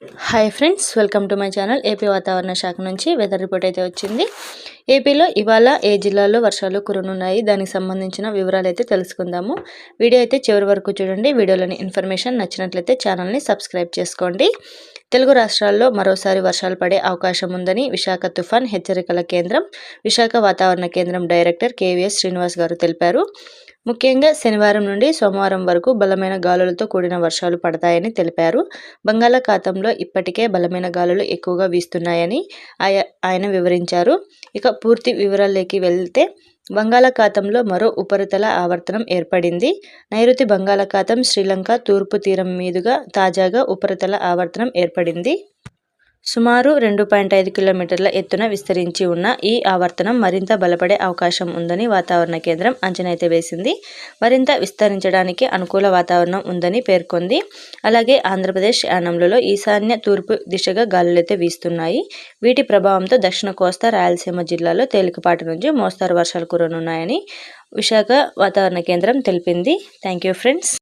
Hi friends, welcome to my channel. AP వాతావరణ శాఖ నుంచి వెదర్ రిపోర్ట్ అయితే వచ్చింది. ఏపీలో ఇవాళ ఏ జిల్లాల్లో వర్షాలు కురనున్నాయి, దానికి సంబంధించిన వివరాలు అయితే తెలుసుకుందాము. వీడియో అయితే చివరి వరకు చూడండి. వీడియోలోని ఇన్ఫర్మేషన్ నచ్చినట్లయితే ఛానల్ని సబ్స్క్రైబ్ చేసుకోండి. తెలుగు రాష్ట్రాల్లో మరోసారి వర్షాలు పడే అవకాశం ఉందని విశాఖ తుఫాన్ హెచ్చరికల కేంద్రం, విశాఖ వాతావరణ కేంద్రం డైరెక్టర్ కేవీఎస్ శ్రీనివాస్ గారు తెలిపారు. ముఖ్యంగా శనివారం నుండి సోమవారం వరకు బలమైన గాలులతో కూడిన వర్షాలు పడతాయని తెలిపారు. బంగాళాఖాతంలో ఇప్పటికే బలమైన గాలులు ఎక్కువగా వీస్తున్నాయని ఆయన వివరించారు. ఇక పూర్తి వివరాల్లోకి వెళ్తే, బంగాళాఖాతంలో మరో ఉపరితల ఆవర్తనం ఏర్పడింది. నైరుతి బంగాళాఖాతం, శ్రీలంక తూర్పు తీరం మీదుగా తాజాగా ఉపరితల ఆవర్తనం ఏర్పడింది. సుమారు 2.5 కిలోమీటర్ల ఎత్తున విస్తరించి ఉన్న ఈ ఆవర్తనం మరింత బలపడే అవకాశం ఉందని వాతావరణ కేంద్రం అంచనా అయితే వేసింది. మరింత విస్తరించడానికి అనుకూల వాతావరణం ఉందని పేర్కొంది. అలాగే ఆంధ్రప్రదేశ్ యానంలలో ఈశాన్య తూర్పు దిశగా గాలులైతే వీస్తున్నాయి. వీటి ప్రభావంతో దక్షిణ కోస్తా, రాయలసీమ జిల్లాలో తేలికపాటి నుంచి మోస్తారు వర్షాలు కురనున్నాయని విశాఖ వాతావరణ కేంద్రం తెలిపింది. Thank you friends.